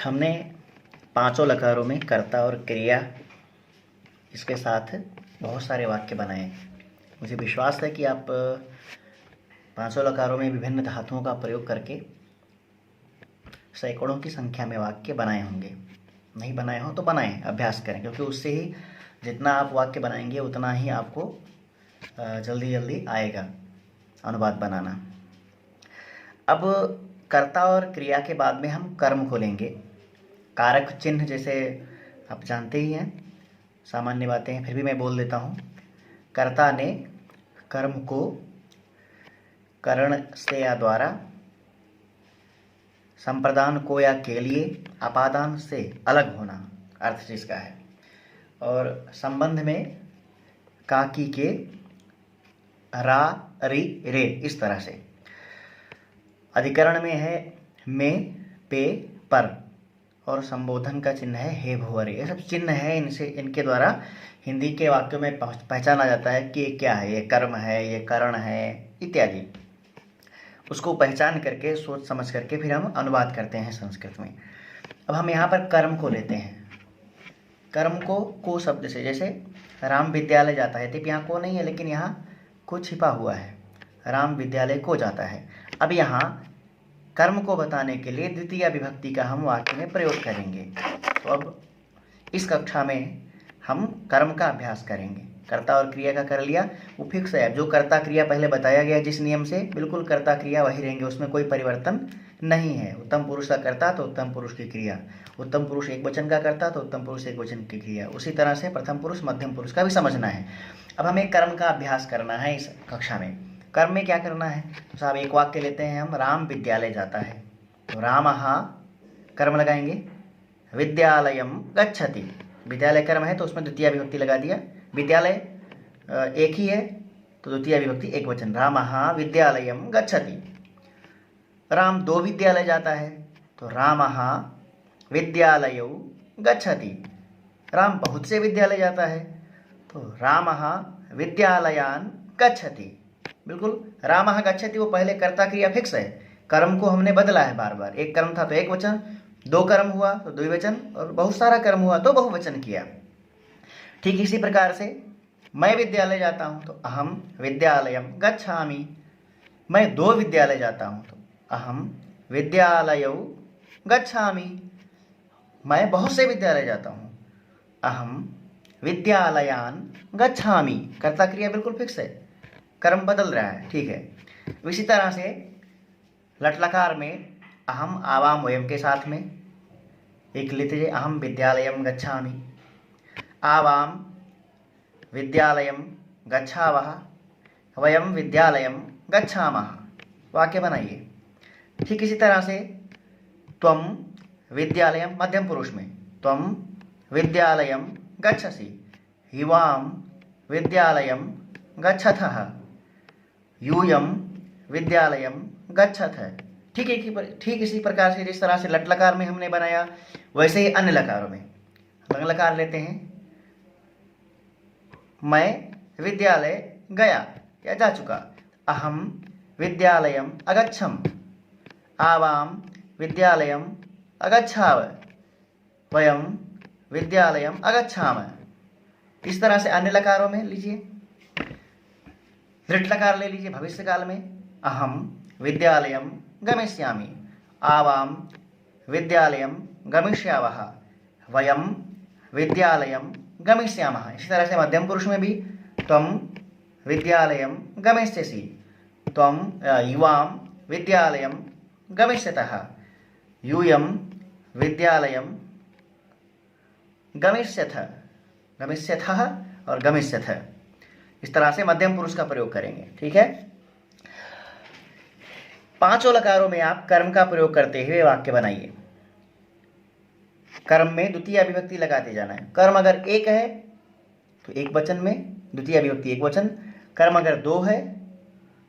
हमने पांचों लकारों में कर्ता और क्रिया इसके साथ बहुत सारे वाक्य बनाए। मुझे विश्वास है कि आप पांचों लकारों में विभिन्न धातुओं का प्रयोग करके सैकड़ों की संख्या में वाक्य बनाए होंगे। नहीं बनाए हो तो बनाएं, अभ्यास करें, क्योंकि उससे ही जितना आप वाक्य बनाएंगे उतना ही आपको जल्दी जल्दी आएगा अनुवाद बनाना। अब कर्ता और क्रिया के बाद में हम कर्म को लेंगे। कारक चिन्ह जैसे आप जानते ही हैं, सामान्य बातें हैं, फिर भी मैं बोल देता हूँ। कर्ता ने कर्म को करण से या द्वारा, संप्रदान को या के लिए, अपादान से अलग होना अर्थ जिसका है, और संबंध में का की के रा रि रे इस तरह से। अधिकरण में है में पे पर, और संबोधन का चिन्ह है हे भुवरे। ये सब चिन्ह है, इनसे इनके द्वारा हिंदी के वाक्यों में पहचाना जाता है कि ये क्या है, ये कर्म है, ये करण है इत्यादि। उसको पहचान करके सोच समझ करके फिर हम अनुवाद करते हैं संस्कृत में। अब हम यहाँ पर कर्म को लेते हैं। कर्म को शब्द से, जैसे राम विद्यालय जाता है, तो यहाँ को नहीं है लेकिन यहाँ को छिपा हुआ है, राम विद्यालय को जाता है। अब यहाँ कर्म को बताने के लिए द्वितीय विभक्ति का हम वाक्य में प्रयोग करेंगे। तो अब इस कक्षा में हम कर्म का अभ्यास करेंगे। कर्ता और क्रिया का कर लिया, वो फिक्स है। जो कर्ता क्रिया पहले बताया गया जिस नियम से, बिल्कुल कर्ता क्रिया वही रहेंगे, उसमें कोई परिवर्तन नहीं है। उत्तम पुरुष का कर्ता तो उत्तम पुरुष की क्रिया, उत्तम पुरुष एक वचन का कर्ता तो उत्तम पुरुष एक वचन की क्रिया। उसी तरह से प्रथम पुरुष मध्यम पुरुष का भी समझना है। अब हमें कर्म का अभ्यास करना है इस कक्षा में। कर्म में क्या करना है, तो साहब एक वाक्य लेते हैं हम, राम विद्यालय जाता है, तो रामः कर्म लगाएंगे, विद्यालयम गच्छति, विद्यालय कर्म है तो उसमें द्वितीय विभक्ति लगा दिया। विद्यालय एक ही है तो द्वितीय विभक्ति एक वचन, रामः विद्यालयम गच्छति। राम दो विद्यालय जाता है तो रामः विद्यालयौ गच्छति। राम बहुत से विद्यालय जाता है तो रामः विद्यालयान गच्छति। बिल्कुल, रामः गच्छति वो पहले कर्ता क्रिया फिक्स है। कर्म को हमने बदला है बार बार। एक कर्म था तो एक वचन, दो कर्म हुआ तो द्विवचन, और बहुत सारा कर्म हुआ तो बहुवचन किया। ठीक इसी प्रकार से मैं विद्यालय जाता हूँ तो अहम विद्यालयम गच्छामि। मैं दो विद्यालय जाता हूँ तो अहम विद्यालयौ गच्छामि। मैं बहुत से विद्यालय जाता हूँ, अहम विद्यालयान गच्छामि। कर्ता क्रिया बिल्कुल फिक्स है, कर्म बदल रहा है, ठीक है। इसी तरह से लट लकार में अहम आवाम वयम के साथ में एक लीजिए, अहम विद्यालयम गच्छामि, आवाम विद्यालयम गच्छावः, वयम विद्यालयम गच्छामः। वाक्य बनाइए। ठीक इसी तरह से त्वम विद्यालयम मध्यम पुरुष में, त्वम विद्यालयम गच्छसि, युवाम विद्यालयम गच्छथः, यूयम विद्यालयम गच्छथ। ठीक इसी प्रकार से जिस तरह से लट लकार में हमने बनाया, वैसे ही अन्य लकारों में। लंग लकार लेते हैं, मैं विद्यालय गया या जा चुका, अहम विद्यालयम अगच्छम, आवाम विद्यालयम अगच्छाव, वयम विद्यालयम अगच्छाम। इस तरह से अन्य लकारों में लीजिए। दृढ़ लकार ले लीजिए भविष्य काल में, अहम विद्यालयम गमिष्यामि, आवाम विद्यालयम गमिष्यावः, वयम विद्यालयम गमिष्यामः। इसी तरह से मध्यम पुरुष में भी, त्वम विद्यालयम गमिष्यसि, त्वम युवाम विद्यालयम गमिष्यतः, यूयम विद्यालयम गमिष्यथः और गमिष्यथ। इस तरह से मध्यम पुरुष का प्रयोग करेंगे, ठीक है। पांचों लकारों में आप कर्म का प्रयोग करते हुए वाक्य बनाइए। कर्म में द्वितीय विभक्ति लगाते जाना है। कर्म अगर एक है तो एक वचन में द्वितीय विभक्ति एक वचन, कर्म अगर दो है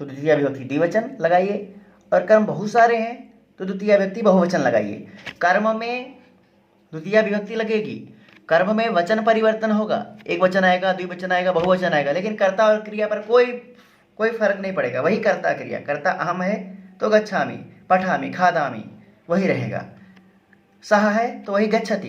तो द्वितीय विभक्ति द्विवचन लगाइए, और कर्म बहुत सारे हैं तो द्वितीय विभक्ति बहुवचन लगाइए। कर्म में द्वितीय विभक्ति लगेगी, कर्म में वचन परिवर्तन होगा, एक वचन आएगा, द्विवचन आएगा, बहुवचन आएगा, लेकिन कर्ता और क्रिया पर कोई फर्क नहीं पड़ेगा। वही कर्ता क्रिया, कर्ता अहम है तो गच्छामि, पठामि, खादामि वही रहेगा। सह है तो वही गच्छति।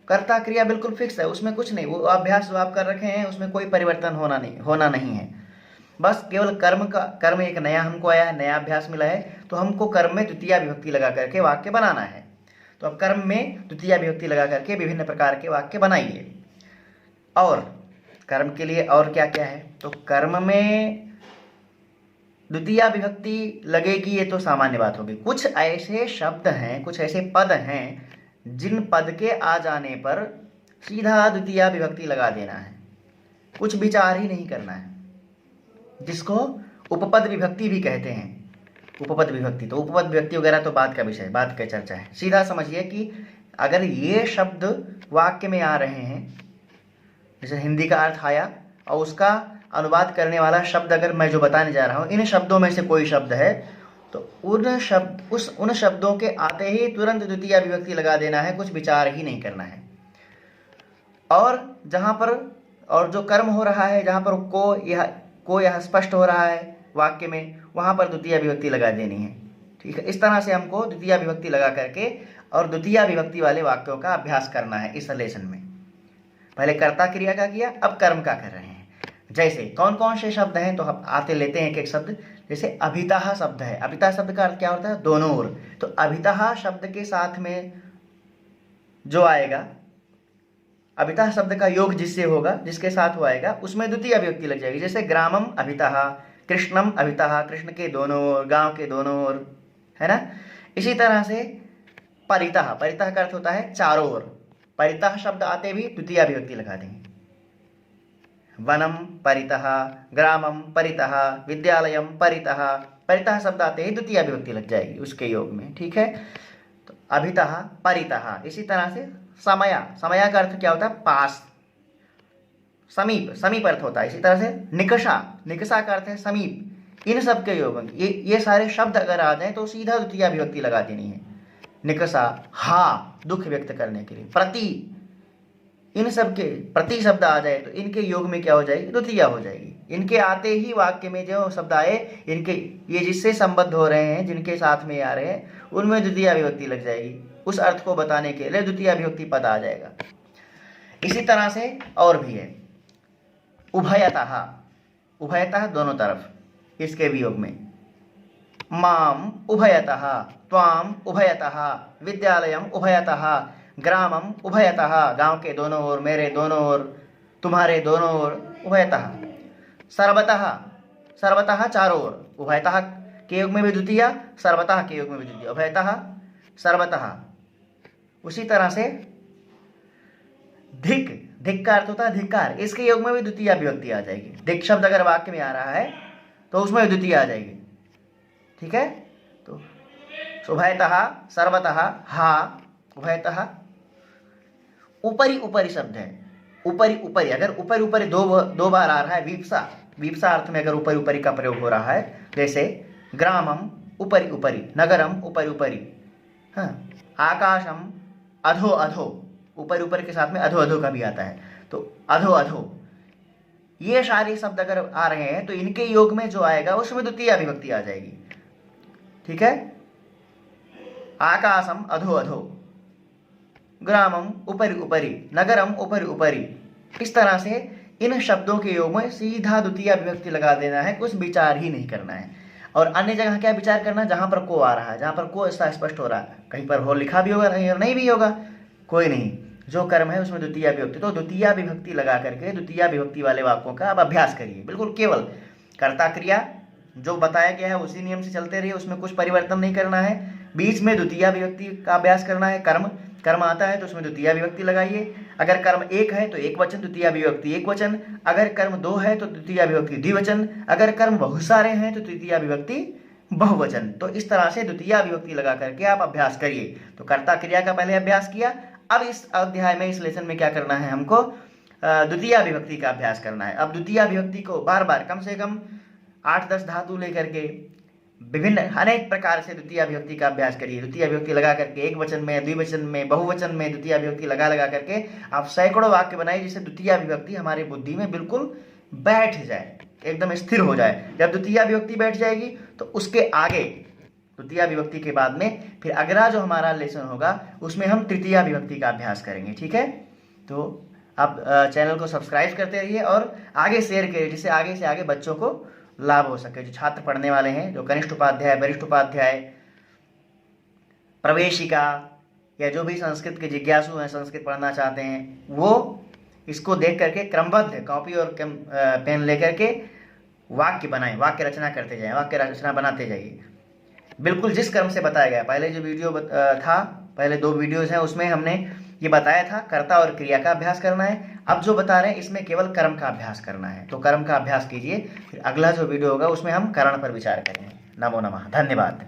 कर्ता क्रिया बिल्कुल फिक्स है, उसमें कुछ नहीं, वो अभ्यास जो आप कर रखे हैं उसमें कोई परिवर्तन होना नहीं है। बस केवल कर्म एक नया हमको आया है, नया अभ्यास मिला है, तो हमको कर्म में द्वितीया विभक्ति लगा करके वाक्य बनाना है। तो अब कर्म में द्वितीया विभक्ति लगा करके विभिन्न प्रकार के वाक्य बनाइए। और कर्म के लिए और क्या क्या है, तो कर्म में द्वितीया विभक्ति लगेगी, ये तो सामान्य बात होगी। कुछ ऐसे शब्द हैं, कुछ ऐसे पद हैं जिन पद के आ जाने पर सीधा द्वितीया विभक्ति लगा देना है, कुछ विचार ही नहीं करना है, जिसको उपपद विभक्ति भी कहते हैं। उपपद विभक्ति, तो उपपद विभक्ति वगैरह तो बात का विषय, बात का चर्चा है। सीधा समझिए कि अगर ये शब्द वाक्य में आ रहे हैं, जैसे हिंदी का अर्थ आया और उसका अनुवाद करने वाला शब्द अगर मैं जो बताने जा रहा हूँ इन शब्दों में से कोई शब्द है, तो उन शब्दों के आते ही तुरंत द्वितीय विभक्ति लगा देना है, कुछ विचार ही नहीं करना है। और जहाँ पर और जो कर्म हो रहा है, जहाँ पर को यह स्पष्ट हो रहा है वाक्य में, वहाँ पर द्वितीय विभक्ति लगा देनी है। ठीक है, इस तरह से हमको द्वितीय विभक्ति लगा करके और द्वितीय विभक्ति वाले वाक्यों का अभ्यास करना है इस लेसन में। पहले कर्ता क्रिया का किया, अब कर्म का कर रहे हैं। जैसे कौन कौन से शब्द हैं, तो हम आते लेते हैं एक एक शब्द। जैसे अभितः शब्द है, अभितः शब्द का अर्थ क्या होता है, दोनों ओर। तो अभितः शब्द के साथ में जो आएगा, अभितः शब्द का योग जिससे होगा, जिसके साथ वो आएगा, उसमें द्वितीय विभक्ति लग जाएगी। जैसे ग्रामम अभितः, कृष्णम अभितः, कृष्ण के दोनों ओर, गांव के दोनों ओर, है ना। इसी तरह से परितः, परितः का अर्थ होता है चारों ओर। परितः शब्द आते भी द्वितीय विभक्ति लगा देंगे। वनम परितः, ग्रामम परितः, विद्यालयम परितः, परितः शब्द आते ही द्वितीय विभक्ति लग जाएगी उसके योग में। ठीक है, तो अभितः परितः। इसी तरह से समया, समया का अर्थ क्या होता है, पास, समीप, समीप अर्थ होता है। इसी तरह से निकषा, निकषा का अर्थ है समीप। इन सब के योग ये सारे शब्द अगर आ जाए तो सीधा द्वितीय विभक्ति लगा देनी है। निकषा, हा, दुख व्यक्त करने के लिए। प्रति, इन सब के प्रति शब्द आ जाए तो इनके योग में क्या हो जाएगी, द्वितीय हो जाएगी। इनके आते ही वाक्य में जो शब्द आए, इनके ये जिससे संबद्ध हो रहे हैं, जिनके साथ में आ रहे हैं, उनमें द्वितीय विभक्ति लग जाएगी। उस अर्थ को बताने के लिए द्वितीय विभक्ति पद आ जाएगा। इसी तरह से और भी है, उभयतः, उभयतः दोनों तरफ, इसके वियोग में माम उभयतः, त्वाम उभयतः, विद्यालयम उभयतः, ग्रामम उभयतः, गांव के दोनों ओर, मेरे दोनों ओर, तुम्हारे दोनों ओर, उभयतः। सर्वतः, सर्वतः चारों ओर, उभयतः के योग में भी द्वितीय, सर्वतः के योग में भी द्वितीय, उभयतः सर्वतः। उसी तरह से धिक, धिक का अर्थ होता है धिक्कार, इसके योग में भी द्वितीय विभक्ति आ जाएगी। धिक शब्द अगर वाक्य में आ रहा है तो उसमें द्वितीय आ जाएगी। ठीक है, तो उभयतः, सर्वतः, हा, उभयतः। ऊपरी, ऊपरी शब्द है, ऊपरी, ऊपरी। अगर ऊपरी ऊपरी दो बार आ रहा है, वीप्सा, वीप्सा अर्थ में अगर ऊपरी ऊपरी का प्रयोग हो रहा है, जैसे ग्रामम ऊपरी ऊपरी, नगरम ऊपरी ऊपरी, हाँ, आकाशम अधो अधो, ऊपरी ऊपरी के साथ में अधो अधो का भी आता है, तो अधो अधो। ये सारे शब्द अगर आ रहे हैं तो इनके योग में जो आएगा उसमें द्वितीय विभक्ति आ जाएगी। ठीक है, आकाशम अधो अधो, ग्रामम ऊपरी ऊपरी, नगरम ऊपरी ऊपरी। इस तरह से इन शब्दों के योग में सीधा द्वितीय विभक्ति लगा देना है, कुछ विचार ही नहीं करना है। और अन्य जगह क्या विचार करना है, जहां पर को आ रहा है, जहां पर को ऐसा स्पष्ट हो रहा है, कहीं पर हो लिखा भी होगा, कहीं और नहीं भी होगा, कोई नहीं, जो कर्म है उसमें द्वितीय विभक्ति, तो द्वितीय विभक्ति लगा करके द्वितीय विभक्ति वाले वाक्यों का अब अभ्यास करिए। बिल्कुल केवल कर्ता क्रिया जो बताया गया है उसी नियम से चलते रहिए, उसमें कुछ परिवर्तन नहीं करना है। बीच में द्वितीय विभक्ति का अभ्यास करना है। कर्म आता है तो उसमें द्वितीय विभक्ति लगाइए। अगर कर्म एक है तो एक वचन, द्वितीय विभक्ति एक वचन। अगर कर्म दो है तो द्वितीय विभक्ति द्विवचन। अगर कर्म बहुत सारे हैं तो तृतीय विभक्ति बहुवचन। तो इस तरह से द्वितीय विभक्ति लगा करके आप अभ्यास करिए। तो कर्ता क्रिया का पहले अभ्यास किया, अब इस अध्याय में, इस लेसन में क्या करना है, हमको द्वितीय विभक्ति का अभ्यास करना है। अब द्वितीय विभक्ति को बार बार कम से कम 8-10 धातु लेकर के विभिन्न अनेक प्रकार से द्वितीय विभक्ति का अभ्यास करिए। द्वितीय विभक्ति लगा करके एक वचन में, द्विवचन में, बहुवचन में द्वितीय विभक्ति लगा करके आप सैकड़ों वाक्य बनाइए, जिससे द्वितीय विभक्ति हमारी बुद्धि में बिल्कुल बैठ जाए, एकदम स्थिर हो जाए। जब द्वितीय विभक्ति बैठ जाएगी तो उसके आगे द्वितीया विभक्ति के बाद में फिर अगला जो हमारा लेसन होगा उसमें हम तृतीया विभक्ति का अभ्यास करेंगे। ठीक है, तो आप चैनल को सब्सक्राइब करते रहिए और आगे शेयर करिए, जिससे आगे से आगे बच्चों को लाभ हो सके। जो छात्र पढ़ने वाले हैं, जो कनिष्ठ उपाध्याय, वरिष्ठ उपाध्याय, प्रवेशिका या जो भी संस्कृत के जिज्ञासु हैं, संस्कृत पढ़ना चाहते हैं, वो इसको देख करके क्रमबद्ध कॉपी और पेन लेकर के वाक्य बनाएं, वाक्य रचना करते जाएं, वाक्य रचना बनाते जाइए, बिल्कुल जिस क्रम से बताया गया। पहले जो वीडियो था, पहले 2 वीडियोज़ हैं, उसमें हमने ये बताया था कर्ता और क्रिया का अभ्यास करना है। अब जो बता रहे हैं इसमें केवल कर्म का अभ्यास करना है, तो कर्म का अभ्यास कीजिए। फिर अगला जो वीडियो होगा उसमें हम करण पर विचार करेंगे। नमो नमः, धन्यवाद।